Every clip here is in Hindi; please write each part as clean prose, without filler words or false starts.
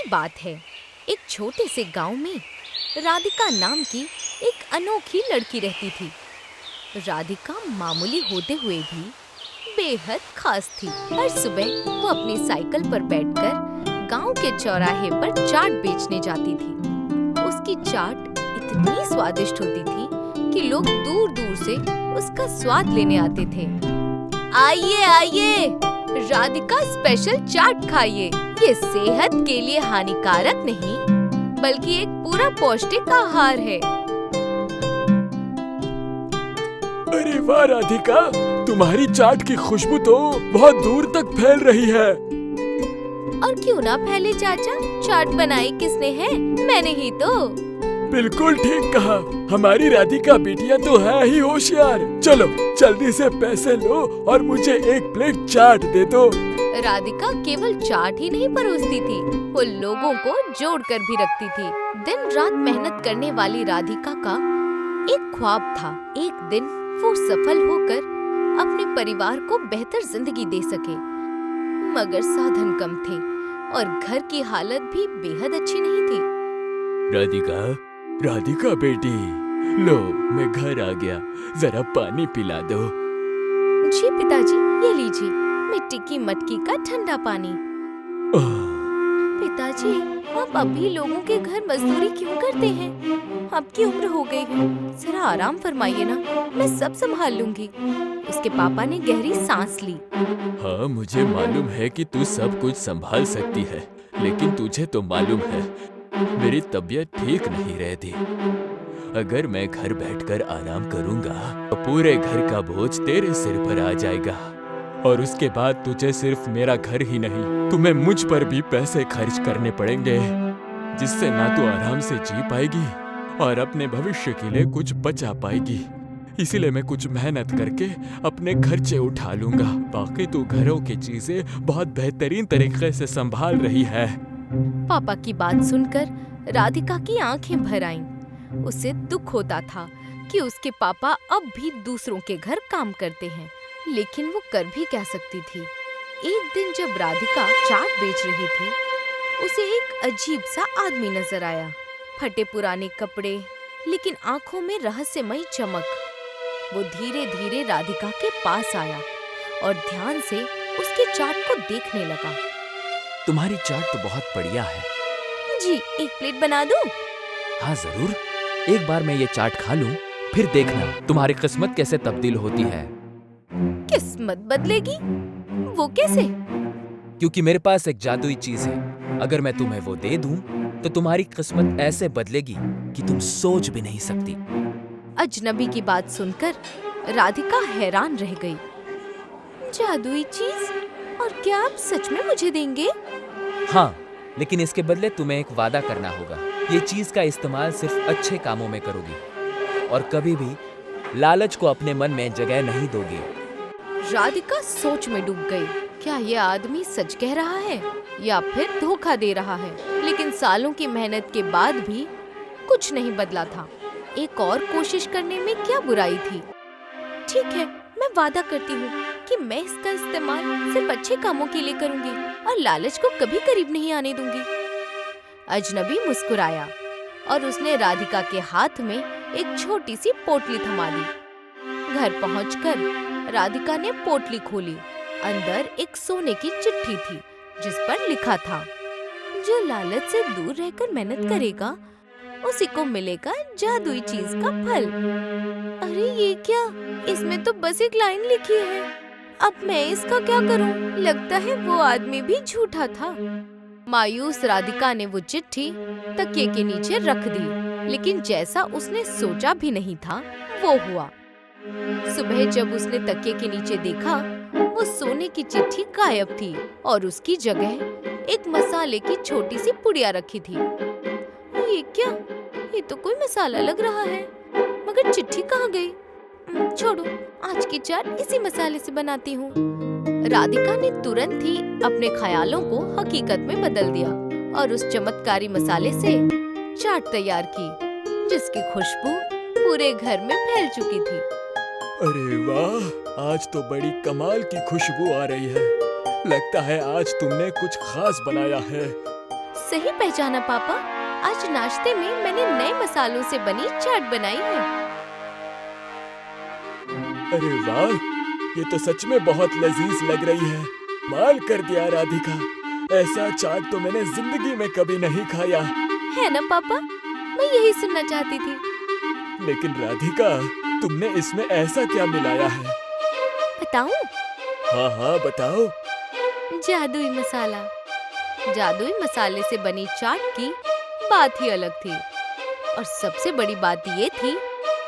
बात है, एक छोटे से गांव में राधिका नाम की एक अनोखी लड़की रहती थी। राधिका मामूली होते हुए भी बेहद खास थी। हर सुबह वो अपनी साइकिल पर बैठकर गांव के चौराहे पर चाट बेचने जाती थी। उसकी चाट इतनी स्वादिष्ट होती थी कि लोग दूर दूर से उसका स्वाद लेने आते थे। आइए आइए, राधिका स्पेशल चाट खाइए। ये सेहत के लिए हानिकारक नहीं बल्कि एक पूरा पौष्टिक आहार है। अरे वाह राधिका, तुम्हारी चाट की खुशबू तो बहुत दूर तक फैल रही है। और क्यों ना फैले चाचा, चाट बनाई किसने है? मैंने ही तो। बिल्कुल ठीक कहा, हमारी राधिका बिटिया तो है ही होशियार। चलो जल्दी से पैसे लो और मुझे एक प्लेट चाट दे दो। राधिका केवल चाट ही नहीं परोसती थी, वो लोगों को जोड़ कर भी रखती थी। दिन रात मेहनत करने वाली राधिका का एक ख्वाब था, एक दिन वो सफल होकर अपने परिवार को बेहतर जिंदगी दे सके। मगर साधन कम थे और घर की हालत भी बेहद अच्छी नहीं थी। राधिका बेटी, लो मैं घर आ गया, जरा पानी पिला दो। जी पिताजी, ये लीजिए मिट्टी की मटकी का ठंडा पानी। पिताजी, आप अभी लोगों के घर मजदूरी क्यों करते हैं? आपकी उम्र हो गई है, जरा आराम फरमाइए ना, मैं सब संभाल लूंगी। उसके पापा ने गहरी सांस ली। हाँ, मुझे मालूम है कि तू सब कुछ संभाल सकती है, लेकिन तुझे तो मालूम है मेरी तबीयत ठीक नहीं रहती। अगर मैं घर बैठकर आराम करूंगा तो पूरे घर का बोझ तेरे सिर पर आ जाएगा और उसके बाद तुझे सिर्फ मेरा घर ही नहीं, तुम्हें मुझ पर भी पैसे खर्च करने पड़ेंगे, जिससे ना तू आराम से जी पाएगी और अपने भविष्य के लिए कुछ बचा पाएगी। इसीलिए मैं कुछ मेहनत करके अपने खर्चे उठा लूंगा। बाकी तू घरों की चीजें बहुत बेहतरीन तरीके से संभाल रही है। पापा की बात सुनकर राधिका की आंखें भर आईं। उसे दुख होता था कि उसके पापा अब भी दूसरों के घर काम करते हैं, लेकिन वो कर भी क्या सकती थी। एक दिन जब राधिका चाट बेच रही थी, उसे एक अजीब सा आदमी नजर आया। फटे पुराने कपड़े, लेकिन आंखों में रहस्यमयी चमक। वो धीरे धीरे राधिका के पास आया और ध्यान से उसके चाट को देखने लगा। तुम्हारी चाट तो बहुत बढ़िया है। जी, एक प्लेट बना दूं? हाँ जरूर, एक बार मैं ये चाट खा लूं, फिर देखना तुम्हारी किस्मत कैसे तब्दील होती है। किस्मत बदलेगी? वो कैसे? क्योंकि मेरे पास एक जादुई चीज है, अगर मैं तुम्हें वो दे दूं तो तुम्हारी किस्मत ऐसे बदलेगी कि तुम सोच भी नहीं सकती। अजनबी की बात सुनकर राधिका हैरान रह गई। जादुई चीज? और क्या आप सच में मुझे देंगे? हाँ, लेकिन इसके बदले तुम्हें एक वादा करना होगा। ये चीज का इस्तेमाल सिर्फ अच्छे कामों में करोगी और कभी भी लालच को अपने मन में जगह नहीं दोगी। राधिका सोच में डूब गई। क्या ये आदमी सच कह रहा है या फिर धोखा दे रहा है? लेकिन सालों की मेहनत के बाद भी कुछ नहीं बदला था। एक और कोशिश करने में क्या बुराई थी? ठीक है, मैं वादा करती हूँ कि मैं इसका इस्तेमाल सिर्फ अच्छे कामों के लिए करूंगी और लालच को कभी करीब नहीं आने दूंगी। अजनबी मुस्कुराया और उसने राधिका के हाथ में एक छोटी सी पोटली थमा दी। घर पहुंचकर राधिका ने पोटली खोली। अंदर एक सोने की चिट्ठी थी जिस पर लिखा था, जो लालच से दूर रहकर मेहनत करेगा उसी को मिलेगा जादुई चीज का फल। अरे ये क्या? इसमें तो बस एक लाइन लिखी है। अब मैं इसका क्या करूं? लगता है वो आदमी भी झूठा था। मायूस राधिका ने वो चिट्ठी तकिए के नीचे रख दी, लेकिन जैसा उसने सोचा भी नहीं था वो हुआ। सुबह जब उसने तकिए के नीचे देखा, वो सोने की चिट्ठी गायब थी और उसकी जगह एक मसाले की छोटी सी पुड़िया रखी थी। ये क्या? ये तो कोई मसाला लग रहा है, मगर चिट्ठी कहाँ गई? छोड़ो, आज की चाट इसी मसाले से बनाती हूँ। राधिका ने तुरंत ही अपने ख्यालों को हकीकत में बदल दिया और उस चमत्कारी मसाले से चाट तैयार की, जिसकी खुशबू पूरे घर में फैल चुकी थी। अरे वाह, आज तो बड़ी कमाल की खुशबू आ रही है। लगता है आज तुमने कुछ खास बनाया है। सही पहचाना पापा। आज नाश्ते में मैंने नए मसालों से बनी चाट बनाई है। अरे वाह, ये तो सच में बहुत लजीज लग रही है। माल कर दिया राधिका, ऐसा चाट तो मैंने जिंदगी में कभी नहीं खाया। है ना पापा, मैं यही सुनना चाहती थी। लेकिन राधिका, तुमने इसमें ऐसा क्या मिलाया है? बताऊं? हाँ हाँ बताओ। जादुई मसाला। जादुई मसाले से बनी चाट की बात ही अलग थी। और सबसे बड़ी बात ये थी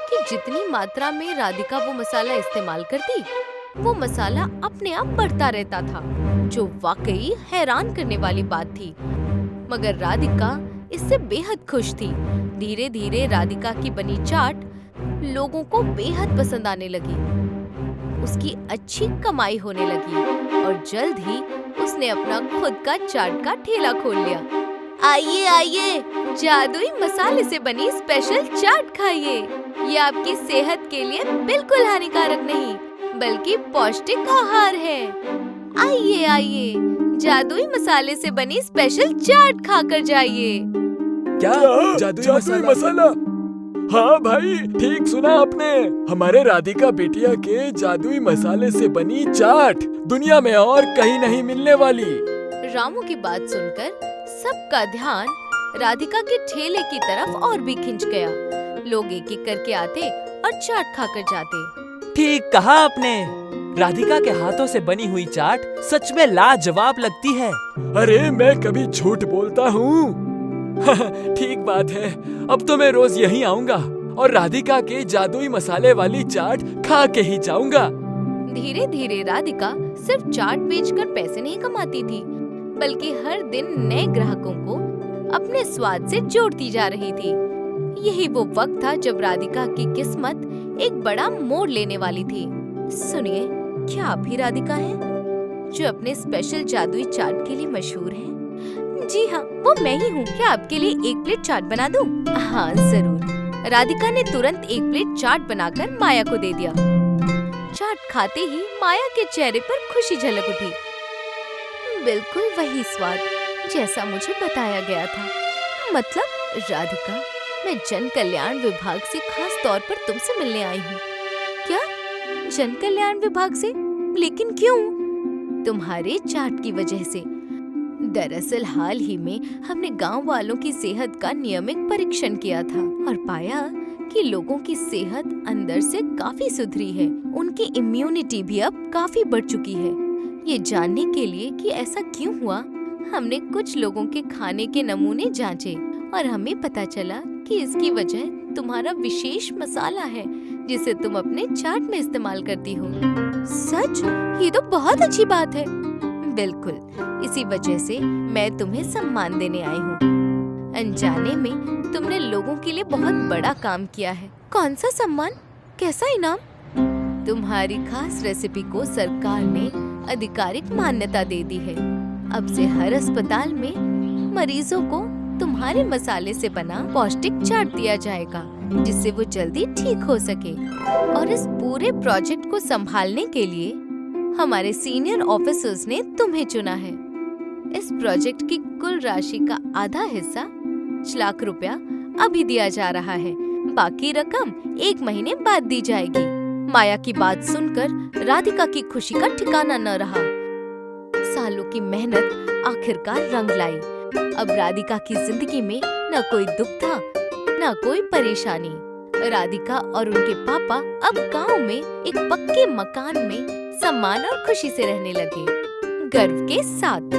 कि जितनी मात्रा में राधिका वो मसाला इस्तेमाल करती, वो मसाला अपने आप बढ़ता रहता था, जो वाकई हैरान करने वाली बात थी। मगर राधिका इससे बेहद खुश थी। धीरे धीरे राधिका की बनी चाट लोगों को बेहद पसंद आने लगी। उसकी अच्छी कमाई होने लगी और जल्द ही उसने अपना खुद का चाट का ठेला खोल लिया। आइए आइए, जादुई मसाले से बनी स्पेशल चाट खाइए। ये आपकी सेहत के लिए बिल्कुल हानिकारक नहीं, बल्कि पौष्टिक आहार है। आइए आइए, जादुई मसाले से बनी स्पेशल चाट खाकर जाइए। क्या? जादुई मसाला? हाँ भाई, ठीक सुना आपने। हमारे राधिका बिटिया के जादुई मसाले से बनी चाट दुनिया में और कहीं नहीं मिलने वाली। रामू की बात सुनकर सबका ध्यान राधिका के ठेले की तरफ और भी खिंच गया। लोग एक एक करके आते और चाट खाकर जाते। ठीक कहा आपने, राधिका के हाथों से बनी हुई चाट सच में लाजवाब लगती है। अरे मैं कभी झूठ बोलता हूँ? ठीक बात है, अब तो मैं रोज यहीं आऊंगा और राधिका के जादुई मसाले वाली चाट खा के ही जाऊंगा। धीरे धीरे राधिका सिर्फ चाट बेचकर पैसे नहीं कमाती थी, बल्कि हर दिन नए ग्राहकों को अपने स्वाद से जोड़ती जा रही थी। यही वो वक्त था जब राधिका की किस्मत एक बड़ा मोड़ लेने वाली थी। सुनिए, क्या आप ही राधिका हैं, जो अपने स्पेशल जादुई चाट के लिए मशहूर हैं? जी हाँ, वो मैं ही हूँ। क्या आपके लिए एक प्लेट चाट बना दूँ? हाँ जरूर। राधिका ने तुरंत एक प्लेट चाट बनाकर माया को दे दिया। चाट खाते ही माया के चेहरे पर खुशी झलक उठी। बिल्कुल वही स्वाद जैसा मुझे बताया गया था। मतलब राधिका, मैं जन कल्याण विभाग से खास तौर पर तुमसे मिलने आई हूँ। क्या? जन कल्याण विभाग से? लेकिन क्यों? तुम्हारे चाट की वजह से। दरअसल हाल ही में हमने गांव वालों की सेहत का नियमित परीक्षण किया था और पाया कि लोगों की सेहत अंदर से काफी सुधरी है। उनकी इम्यूनिटी भी अब काफी बढ़ चुकी है। ये जानने के लिए कि ऐसा क्यों हुआ, हमने कुछ लोगों के खाने के नमूने जांचे और हमें पता चला कि इसकी वजह तुम्हारा विशेष मसाला है, जिसे तुम अपने चाट में इस्तेमाल करती हो। सच? ये तो बहुत अच्छी बात है। बिल्कुल, इसी वजह से मैं तुम्हें सम्मान देने आई हूँ। अनजाने में तुमने लोगों के लिए बहुत बड़ा काम किया है। कौन सा सम्मान? कैसा इनाम? तुम्हारी खास रेसिपी को सरकार ने आधिकारिक मान्यता दे दी है। अब से हर अस्पताल में मरीजों को तुम्हारे मसाले से बना पौष्टिक चाट दिया जाएगा, जिससे वो जल्दी ठीक हो सके। और इस पूरे प्रोजेक्ट को संभालने के लिए हमारे सीनियर ऑफिसर्स ने तुम्हें चुना है। इस प्रोजेक्ट की कुल राशि का आधा हिस्सा 5 लाख रुपया अभी दिया जा रहा है। बाकी रकम 1 महीने बाद दी जाएगी। माया की बात सुनकर राधिका की खुशी का ठिकाना न रहा। सालों की मेहनत आखिरकार रंग लाई। अब राधिका की जिंदगी में न कोई दुख था, न कोई परेशानी। राधिका और उनके पापा अब गांव में एक पक्के मकान में सम्मान और खुशी से रहने लगे, गर्व के साथ।